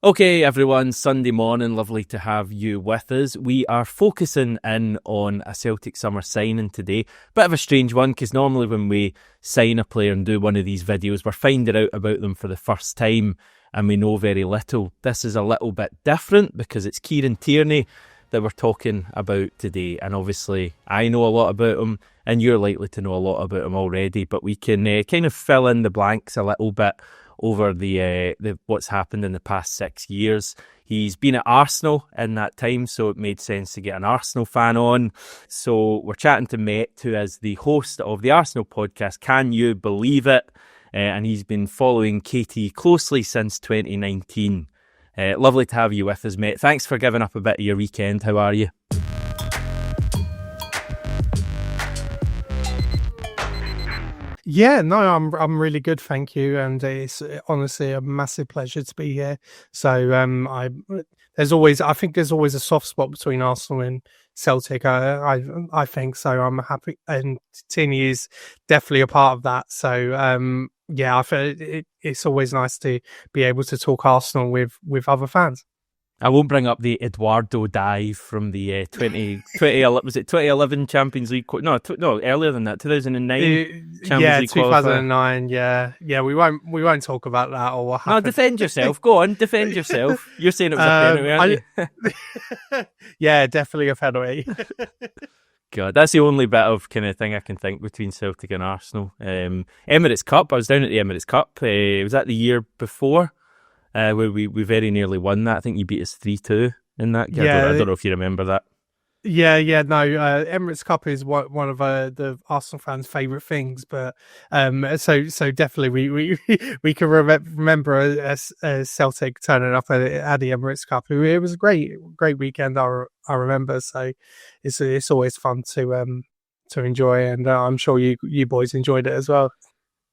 Okay, everyone, Sunday morning, lovely to have you with us. We are focusing in on a Celtic summer signing today. Bit of a strange one, because normally when we sign a player and do one of these videos, we're finding out about them for the first time and we know very little. This is a little bit different because it's Kieran Tierney that we're talking about today. And obviously, I know a lot about him and you're likely to know a lot about him already, but we can kind of fill in the blanks a little bit over the what's happened in the past 6 years. He's been at Arsenal in that time, so it made sense to get an Arsenal fan on. So we're chatting to Met, who is the host of the Arsenal podcast, Kanu Believe It? And he's been following KT closely since 2019. Lovely to have you with us, Met. Thanks for giving up a bit of your weekend. How are you? Yeah, no, I'm really good, thank you, and it's honestly a massive pleasure to be here. So, I think there's always a soft spot between Arsenal and Celtic. I think so. I'm happy, and Tierney is definitely a part of that. So, yeah, I feel it's always nice to be able to talk Arsenal with other fans. I won't bring up the Eduardo dive from the 2011 Champions League. No, earlier than that, 2009 Champions League 2009. Yeah, we won't talk about that or what happened. No, defend yourself. Go on, defend yourself. You're saying it was a penalty, aren't you? Yeah, definitely a penalty. God, that's the only bit of kind of thing I can think between Celtic and Arsenal. Emirates Cup. I was down at the Emirates Cup. Was that the year before? Where we very nearly won that. I think you beat us 3-2 in that. Yeah, I don't know if you remember that. Yeah, no. Emirates Cup is one of the Arsenal fans' favourite things, but so definitely we can remember a Celtic turning up at the Emirates Cup. It was a great weekend. I remember. So it's always fun to enjoy, and I'm sure you boys enjoyed it as well.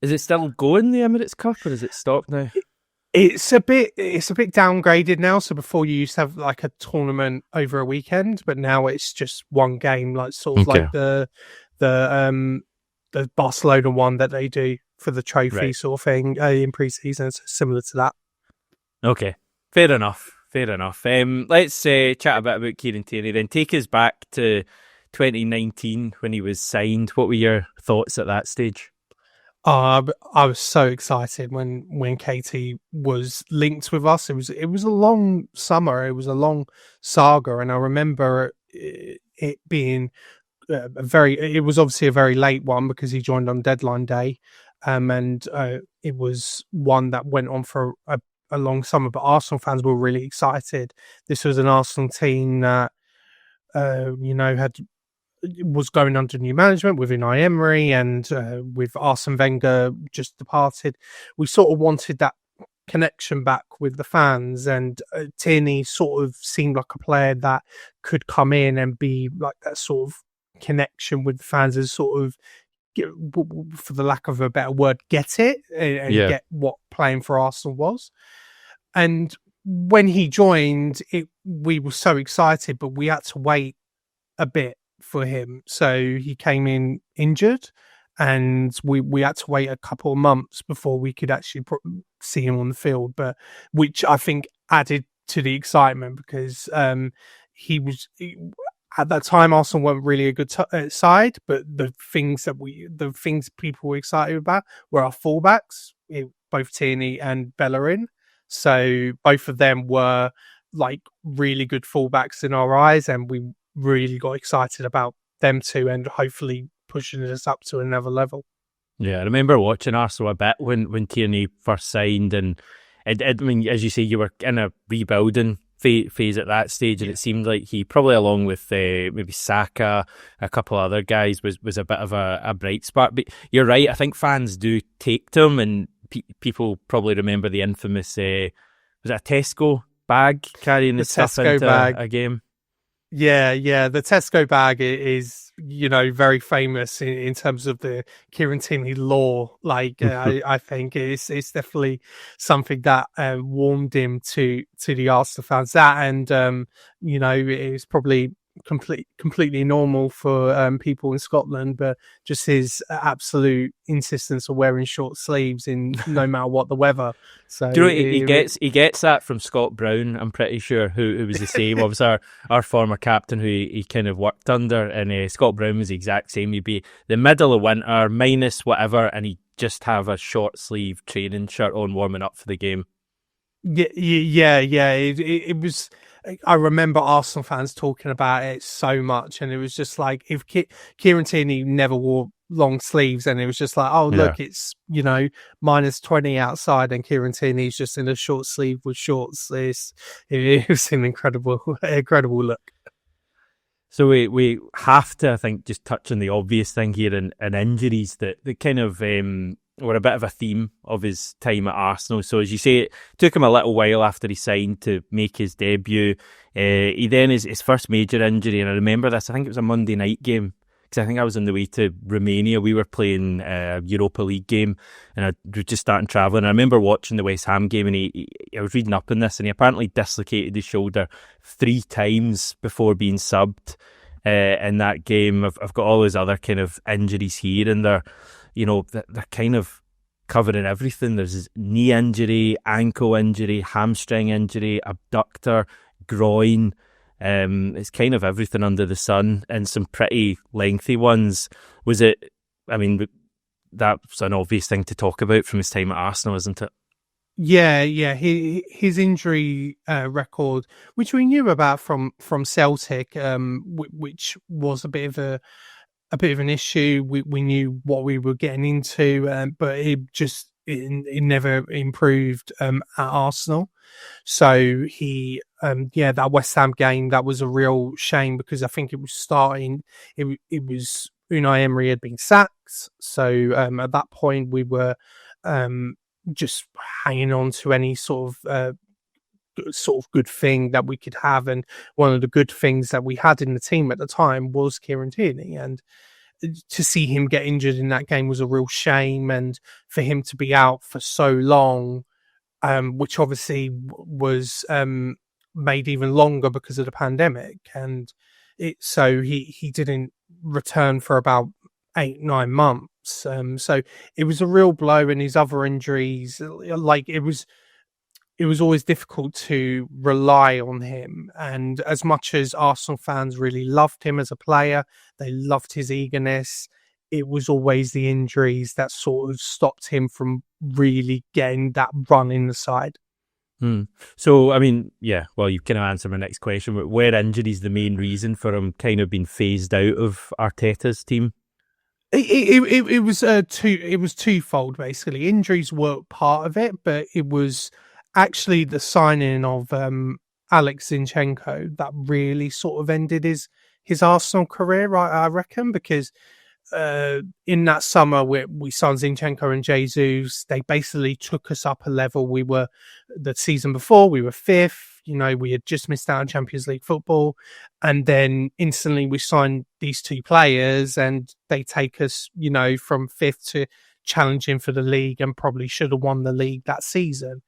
Is it still going, the Emirates Cup, or is it stopped now? It's a bit downgraded now. So before you used to have like a tournament over a weekend, but now it's just one game, like sort of like the Barcelona one that they do for the trophy sort of thing in pre-season. It's similar to that. Okay, fair enough. Let's chat a bit about Kieran Tierney then. Take us back to 2019 when he was signed. What were your thoughts at that stage? I was so excited when KT was linked with us. It was a long summer. It was a long saga, and I remember it being it was obviously a very late one because he joined on deadline day, and it was one that went on for a long summer. But Arsenal fans were really excited. This was an Arsenal team that was going under new management with Unai Emery, and with Arsene Wenger just departed. We sort of wanted that connection back with the fans, and Tierney sort of seemed like a player that could come in and be like that sort of connection with the fans, and sort of, for the lack of a better word, get it and get what playing for Arsenal was. And when he joined, we were so excited, but we had to wait a bit for him. So he came in injured, and we had to wait a couple of months before we could actually see him on the field, but which I think added to the excitement, because he was at that time Arsenal weren't really a good side, but the things people were excited about were our fullbacks, both Tierney and Bellerin. So both of them were like really good fullbacks in our eyes, and we really got excited about them two, and hopefully pushing us up to another level. Yeah, I remember watching Arsenal a bit when Tierney first signed, and I mean, as you say, you were in a rebuilding phase at that stage, and it seemed like he, probably along with maybe Saka, a couple of other guys, was a bit of a bright spark. But you're right, I think fans do take to him, and people probably remember the infamous, was it a Tesco bag carrying the stuff Tesco into bag. a game? Yeah, the Tesco bag is, very famous in terms of the Kieran Tierney lore. Like, I think it's definitely something that warmed him to the Arsenal fans. That, and it was probably completely normal for people in Scotland, but just his absolute insistence of wearing short sleeves in no matter what the weather. So Do you know he gets that from Scott Brown? I'm pretty sure who was the same. Obviously, our former captain who he kind of worked under, and Scott Brown was the exact same. He'd be the middle of winter, minus whatever, and he'd just have a short sleeve training shirt on, warming up for the game. Yeah. It was. I remember Arsenal fans talking about it so much, and it was just like if Kieran Tierney never wore long sleeves, and it was just like, oh look, it's minus 20 outside, and Kieran Tierney's just in a short sleeve with shorts. It was an incredible look. So we have to, I think, just touch on the obvious thing here in injuries that kind of were a bit of a theme of his time at Arsenal. So as you say, it took him a little while after he signed to make his debut. He then his first major injury, and I remember this, I think it was a Monday night game, because I think I was on the way to Romania. We were playing a Europa League game, and I was just starting travelling. I remember watching the West Ham game, and I was reading up on this, and he apparently dislocated his shoulder 3 times before being subbed in that game. I've got all his other kind of injuries here, and they're kind of covering everything. There's his knee injury, ankle injury, hamstring injury, abductor, groin. It's kind of everything under the sun, and some pretty lengthy ones. That's an obvious thing to talk about from his time at Arsenal, isn't it? Yeah. His injury record, which we knew about from Celtic, which was a bit of an issue. We knew what we were getting into, but it never improved at Arsenal. So that West Ham game, that was a real shame, because I think it was Unai Emery had been sacked. So at that point we were just hanging on to any sort of good thing that we could have, and one of the good things that we had in the team at the time was Kieran Tierney, and to see him get injured in that game was a real shame, and for him to be out for so long, which obviously was made even longer because of the pandemic, and so he didn't return for about 8-9 months. So it was a real blow, and his other injuries, like it was always difficult to rely on him. And as much as Arsenal fans really loved him as a player, they loved his eagerness, it was always the injuries that sort of stopped him from really getting that run in the side. So, you kind of answered my next question, but were injuries the main reason for him kind of being phased out of Arteta's team? It was twofold, basically. Injuries were part of it, but it was actually the signing of Alex Zinchenko that really sort of ended his Arsenal career, I reckon, because in that summer we signed Zinchenko and Jesus. They basically took us up a level. We were, the season before, we were 5th. We had just missed out on Champions League football, and then instantly we signed these 2 players, and they take us, from 5th to challenging for the league, and probably should have won the league that season.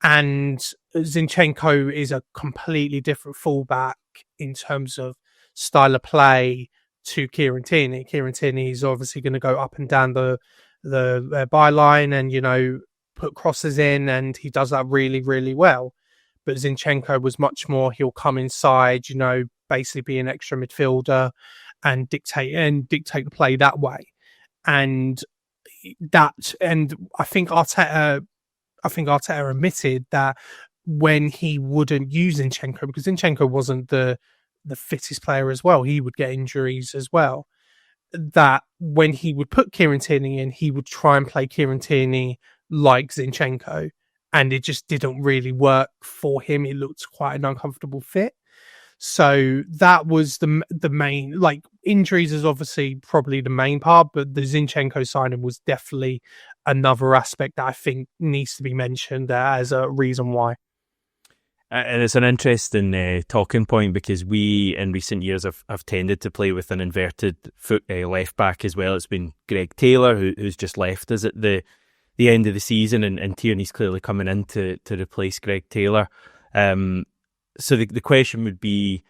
And Zinchenko is a completely different fullback in terms of style of play to Kieran Tierney. Kieran Tierney is obviously going to go up and down the byline and, put crosses in, and he does that really, really well. But Zinchenko was much more, he'll come inside, basically be an extra midfielder and dictate the play that way. And I think Arteta admitted that when he wouldn't use Zinchenko, because Zinchenko wasn't the fittest player as well, he would get injuries as well, that when he would put Kieran Tierney in, he would try and play Kieran Tierney like Zinchenko, and it just didn't really work for him. It looked quite an uncomfortable fit. So that was the main, like, injuries is obviously probably the main part, but the Zinchenko signing was definitely another aspect that I think needs to be mentioned as a reason why. And it's an interesting talking point, because we in recent years have tended to play with an inverted foot left back as well. It's been Greg Taylor who's just left us at the end of the season, and Tierney's clearly coming in to replace Greg Taylor. So the question would be,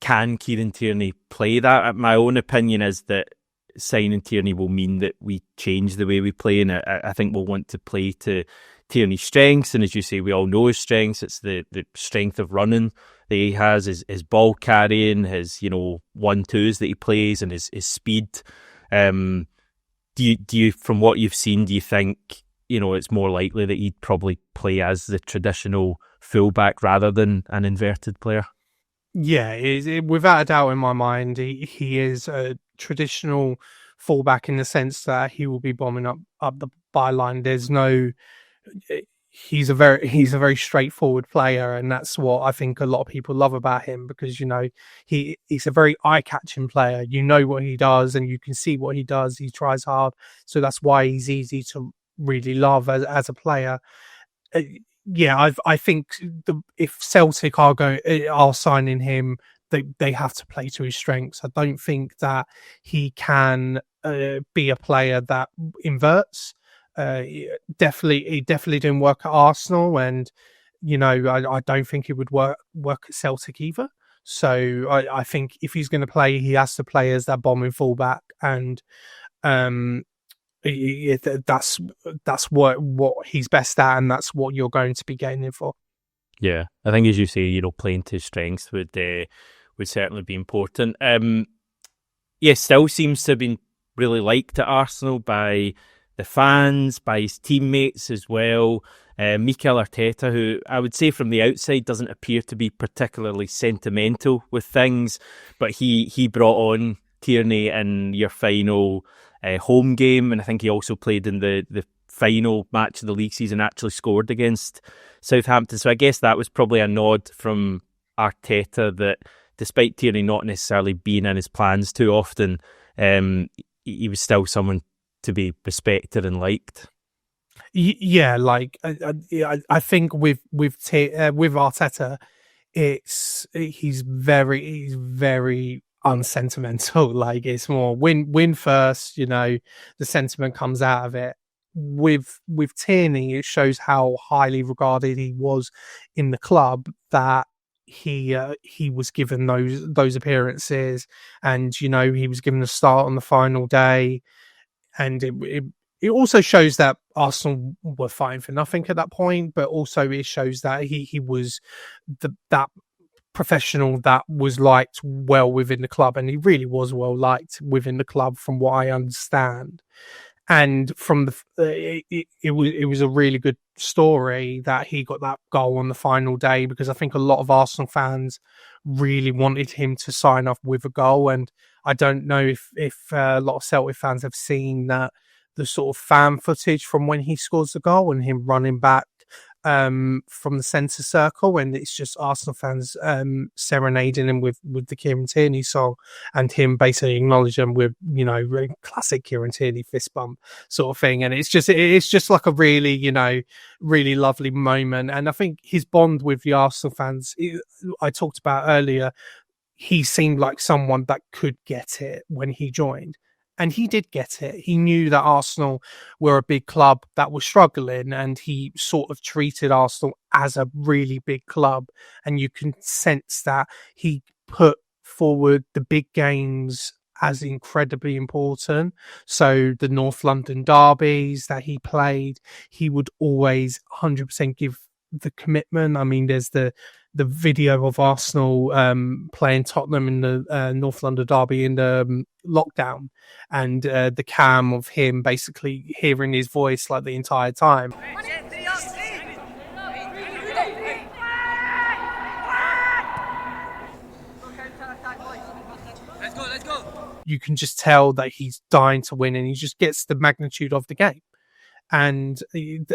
can Kieran Tierney play that? My own opinion is that signing Tierney will mean that we change the way we play, and I think we'll want to play to Tierney's strengths. And as you say, we all know his strengths. It's the strength of running that he has, his ball carrying, his 1-2s that he plays, and his speed. Do you, from what you've seen, do you think it's more likely that he'd probably play as the traditional fullback rather than an inverted player? Yeah, without a doubt in my mind, he is a traditional fullback in the sense that he will be bombing up the byline. He's a very straightforward player, and that's what I think a lot of people love about him, because he's a very eye-catching player. You know what he does, and you can see what he does. He tries hard, so that's why he's easy to really love as a player. I think if Celtic are signing him, they have to play to his strengths. I don't think that he can be a player that inverts. He definitely didn't work at Arsenal, and I don't think it would work at Celtic either. So I think if he's going to play, he has to play as that bombing fullback, and that's what he's best at, and that's what you're going to be getting him for. Yeah, I think, as you say, playing to his strengths would certainly be important. Still seems to have been really liked at Arsenal by the fans, by his teammates as well. Mikel Arteta, who I would say from the outside doesn't appear to be particularly sentimental with things, but he brought on Tierney in your final home game, and I think he also played in the final match of the league season, actually scored against Southampton. So I guess that was probably a nod from Arteta that despite Tierney not necessarily being in his plans too often, he was still someone to be respected and liked. Yeah, I think with Arteta, he's very unsentimental. Like, it's more win first. The sentiment comes out of it. With Tierney, it shows how highly regarded he was in the club, that he was given those appearances, and he was given a start on the final day. And it also shows that Arsenal were fighting for nothing at that point, but also it shows that he was that professional that was liked well within the club, and he really was well liked within the club, from what I understand. And from it was a really good story that he got that goal on the final day, because I think a lot of Arsenal fans really wanted him to sign off with a goal. And I don't know if a lot of Celtic fans have seen the sort of fan footage from when he scores the goal and him running back from the centre circle, and it's just Arsenal fans serenading him with the Kieran Tierney song, and him basically acknowledging him with really classic Kieran Tierney fist bump sort of thing. And it's just like a really really lovely moment. And I think his bond with the Arsenal fans, I talked about earlier, he seemed like someone that could get it when he joined. And he did get it. He knew that Arsenal were a big club that was struggling, and he sort of treated Arsenal as a really big club. And you can sense that he put forward the big games as incredibly important. So the North London derbies that he played, he would always 100% give the commitment. I mean, there's the video of Arsenal playing Tottenham in the North London derby in the lockdown, and the cam of him basically hearing his voice like the entire time. Let's go. You can just tell that he's dying to win, and he just gets the magnitude of the game. And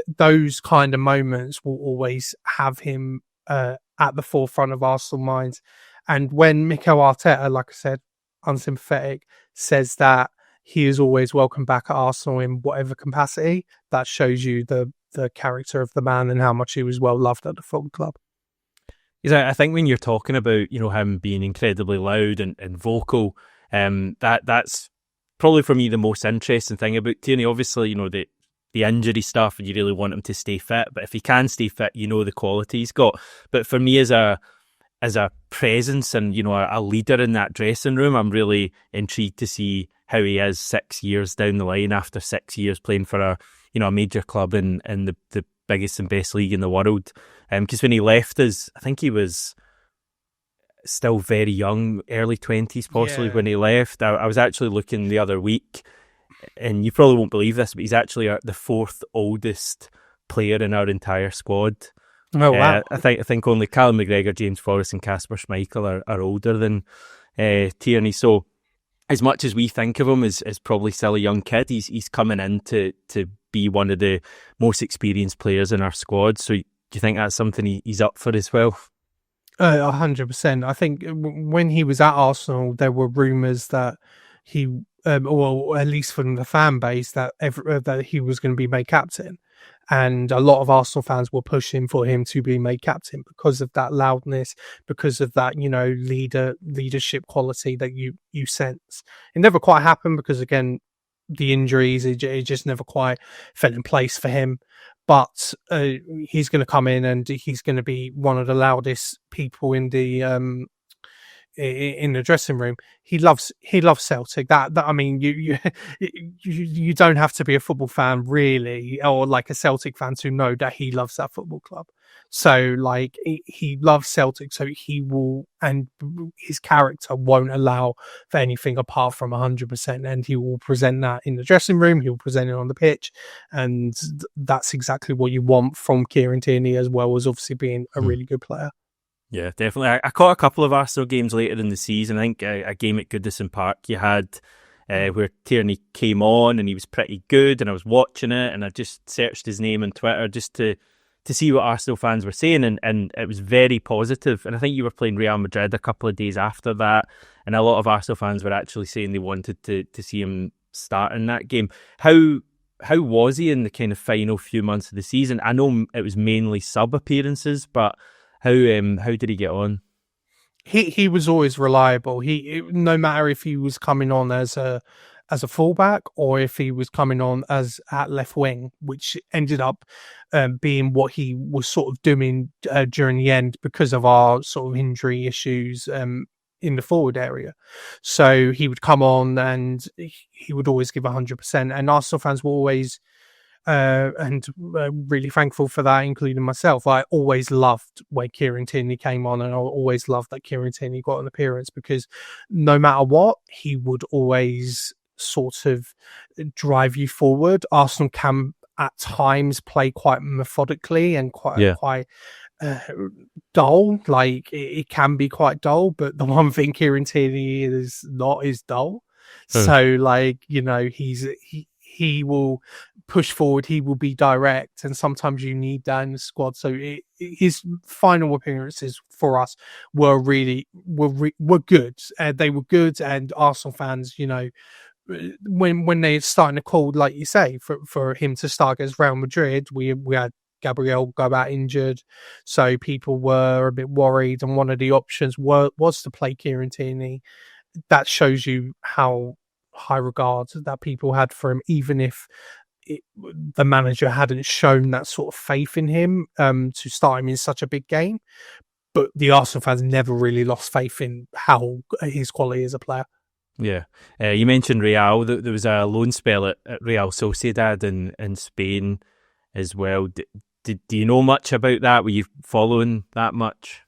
those kind of moments will always have him at the forefront of Arsenal minds. And when Mikel Arteta, like I said, unsympathetic, says that he is always welcome back at Arsenal in whatever capacity, that shows you the character of the man and how much he was well loved at the football club. I think when you're talking about him being incredibly loud and vocal, that's probably for me the most interesting thing about Tierney. Obviously, the injury stuff, and you really want him to stay fit. But if he can stay fit, the quality he's got. But for me, as a as a presence and, a leader in that dressing room. I'm really intrigued to see how he is 6 years down the line after 6 years playing for a major club in the biggest and best league in the world. Because when he left us, I think he was still very young, early 20s possibly when he left. I was actually looking the other week, and you probably won't believe this, but he's actually the fourth oldest player in our entire squad. Oh wow! I think only Callum McGregor, James Forrest, and Casper Schmeichel are older than Tierney. So as much as we think of him as probably still a young kid, he's coming in to be one of the most experienced players in our squad. So do you think that's something he's up for as well? 100%. I think when he was at Arsenal, there were rumours that he, or at least from the fan base, that he was going to be made captain. And a lot of Arsenal fans were pushing for him to be made captain because of that loudness, because of that, leadership quality that you sense. It never quite happened because, again, the injuries, it just never quite fell in place for him. But he's going to come in and he's going to be one of the loudest people in the dressing room. He loves Celtic. That I mean, you don't have to be a football fan really, or like a Celtic fan to know that he loves that football club. So like he loves Celtic, so he will, and his character won't allow for anything apart from 100%, and he will present that in the dressing room. He will present it on the pitch, and that's exactly what you want from Kieran Tierney, as well as obviously being a really good player. Yeah, definitely. I caught a couple of Arsenal games later in the season. I think a game at Goodison Park you had where Tierney came on and he was pretty good, and I was watching it and I just searched his name on Twitter just to see what Arsenal fans were saying, and it was very positive. And I think you were playing Real Madrid a couple of days after that, and a lot of Arsenal fans were actually saying they wanted to see him start in that game. How was he in the kind of final few months of the season? I know it was mainly sub appearances, but how did he get on? He was always reliable. No matter if he was coming on as a fullback or if he was coming on as at left wing, which ended up being what he was sort of doing during the end because of our sort of injury issues in the forward area. So he would come on and he would always give 100%, and Arsenal fans were always really thankful for that, including myself. I always loved when Kieran Tierney came on, and I always loved that Kieran Tierney got an appearance, because no matter what, he would always sort of drive you forward. Arsenal can at times play quite methodically and quite dull. Like it can be quite dull, but the one thing Kieran Tierney is not is dull. So like, he will push forward, he will be direct, and sometimes you need that in the squad. So his final appearances for us were good. They were good, and Arsenal fans, when they're starting to call, like you say, for him to start against Real Madrid, we had Gabriel go out injured, so people were a bit worried, and one of the options was to play Kieran Tierney. That shows you how high regard that people had for him, even if the manager hadn't shown that sort of faith in him to start him in such a big game. But the Arsenal fans never really lost faith in how his quality as a player. Yeah. You mentioned Real. There was a loan spell at Real Sociedad in Spain as well. Do you know much about that? Were you following that much?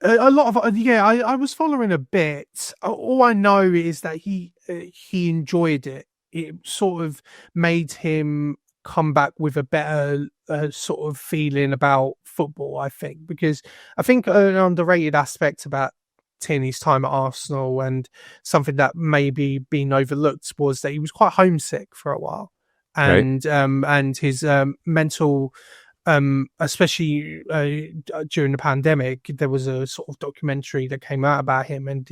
A lot of I was following a bit. All I know is that he enjoyed it. It sort of made him come back with a better sort of feeling about football, I think, because I think an underrated aspect about Tierney's time at Arsenal, and something that maybe been overlooked, was that he was quite homesick for a while, and and his mental. Especially during the pandemic, there was a sort of documentary that came out about him, and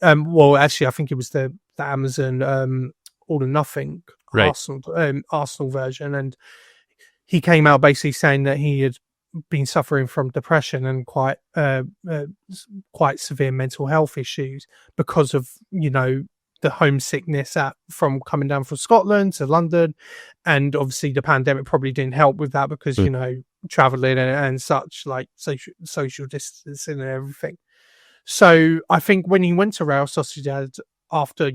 actually I think it was the Amazon All or Nothing Arsenal version, and he came out basically saying that he had been suffering from depression and quite severe mental health issues because of the homesickness from coming down from Scotland to London, and obviously the pandemic probably didn't help with that because traveling and such, like social distancing and everything. So I think when he went to Real Sociedad after,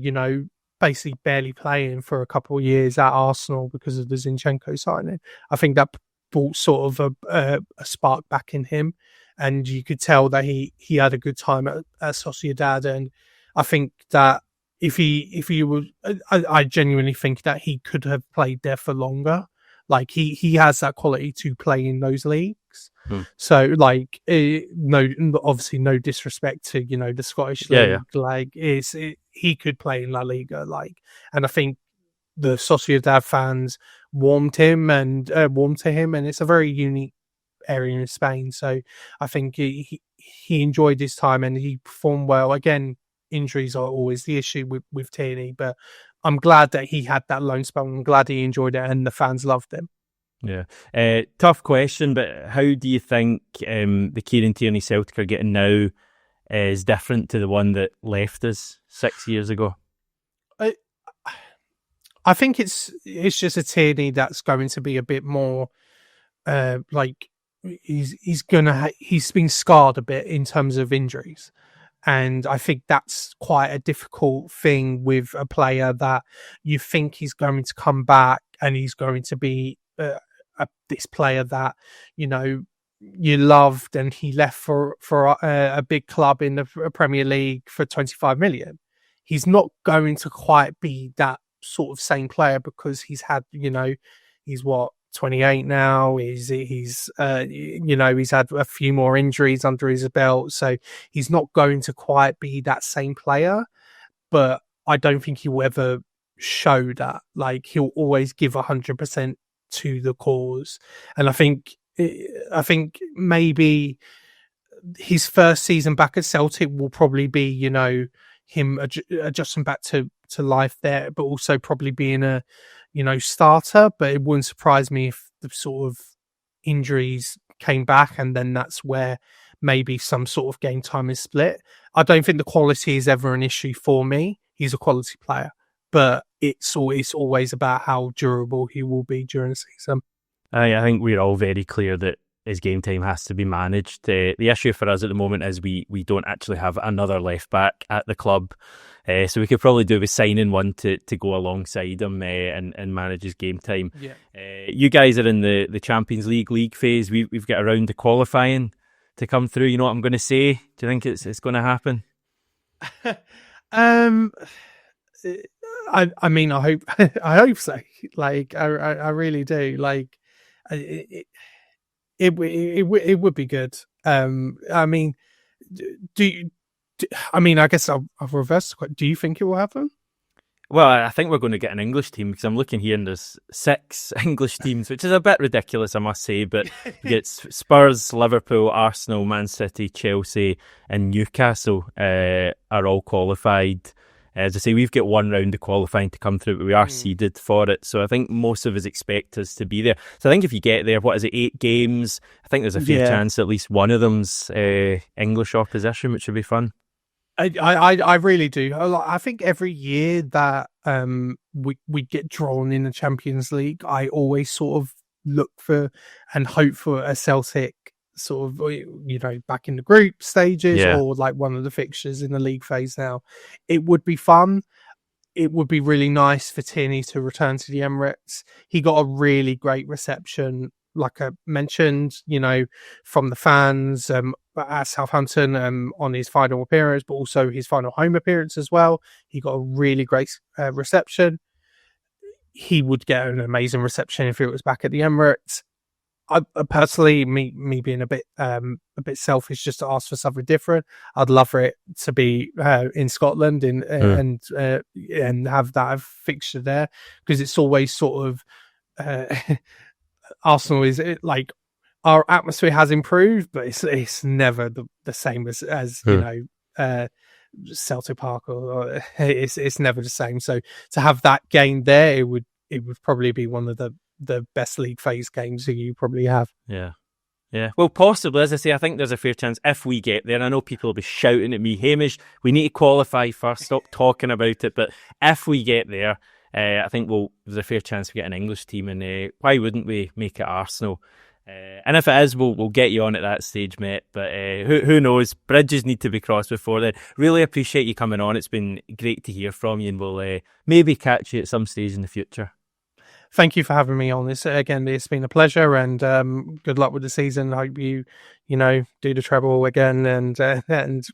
basically barely playing for a couple of years at Arsenal because of the Zinchenko signing, I think that brought sort of a spark back in him. And you could tell that he had a good time at Sociedad. And I think that if he was, I genuinely think that he could have played there for longer. Like he has that quality to play in those leagues. So obviously no disrespect to the Scottish league. Like he could play in La Liga. And I think the Sociedad fans warmed to him, and it's a very unique area in Spain. So I think he enjoyed his time and he performed well. Again, injuries are always the issue with Tierney, but I'm glad that he had that loan spell. I'm glad he enjoyed it and the fans loved him. Yeah. Tough question, but how do you think the Kieran Tierney Celtic are getting now is different to the one that left us 6 years ago? I think it's just a Tierney that's going to be a bit more he's been scarred a bit in terms of injuries. And I think that's quite a difficult thing with a player that you think he's going to come back and he's going to be this player that, you loved, and he left for a big club in the Premier League for 25 million. He's not going to quite be that sort of same player because he's had, he's 28 now. He's had a few more injuries under his belt, so he's not going to quite be that same player. But I don't think he will ever show that. Like, he'll always give 100% to the cause, and I think maybe his first season back at Celtic will probably be, him adjusting back to life there, but also probably being a starter. But it wouldn't surprise me if the sort of injuries came back, and then that's where maybe some sort of game time is split. I don't think the quality is ever an issue for me. He's a quality player, but it's always about how durable he will be during the season. I think we're all very clear that his game time has to be managed. The issue for us at the moment is we don't actually have another left back at the club. So we could probably do with signing one to go alongside him and manage his game time. Yeah. You guys are in the Champions League phase. We've got a round of qualifying to come through. You know what I'm going to say? Do you think it's going to happen? I mean, I hope I hope so. Like, I really do. Like, it would be good. I mean, I guess I'll reverse the question. Do you think it will happen? Well, I think we're going to get an English team, because I'm looking here and there's 6 English teams, which is a bit ridiculous, I must say. But you get Spurs, Liverpool, Arsenal, Man City, Chelsea and Newcastle are all qualified. As I say, we've got one round of qualifying to come through, but we are seeded for it. So I think most of us expect us to be there. So I think if you get there, 8 games? I think there's a fair chance at least one of them's English opposition, which would be fun. I really do. I think every year that we get drawn in the Champions League, I always sort of look for and hope for a Celtic sort of, back in the group stages or like one of the fixtures in the league phase now. It would be fun. It would be really nice for Tierney to return to the Emirates. He got a really great reception, like I mentioned, from the fans at Southampton on his final appearance, but also his final home appearance as well. He got a really great reception. He would get an amazing reception if it was back at the Emirates. I personally, me being a bit selfish, just to ask for something different. I'd love for it to be in Scotland and have that fixture there, because it's always sort of Arsenal is like, our atmosphere has improved, but it's never the same as Celtic Park, or it's never the same. So to have that game there, it would probably be one of the best league phase games that you probably have. Yeah. Well, possibly, as I say, I think there's a fair chance if we get there. And I know people will be shouting at me, Hamish, we need to qualify first, stop talking about it. But if we get there, I think there's a fair chance we get an English team, and why wouldn't we make it Arsenal? And if it is, we'll get you on at that stage, mate. But who knows? Bridges need to be crossed before then. Really appreciate you coming on. It's been great to hear from you, and we'll maybe catch you at some stage in the future. Thank you for having me on this. Again, it's been a pleasure, and good luck with the season. I hope you do the treble again and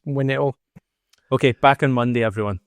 win it all. Okay, back on Monday, everyone.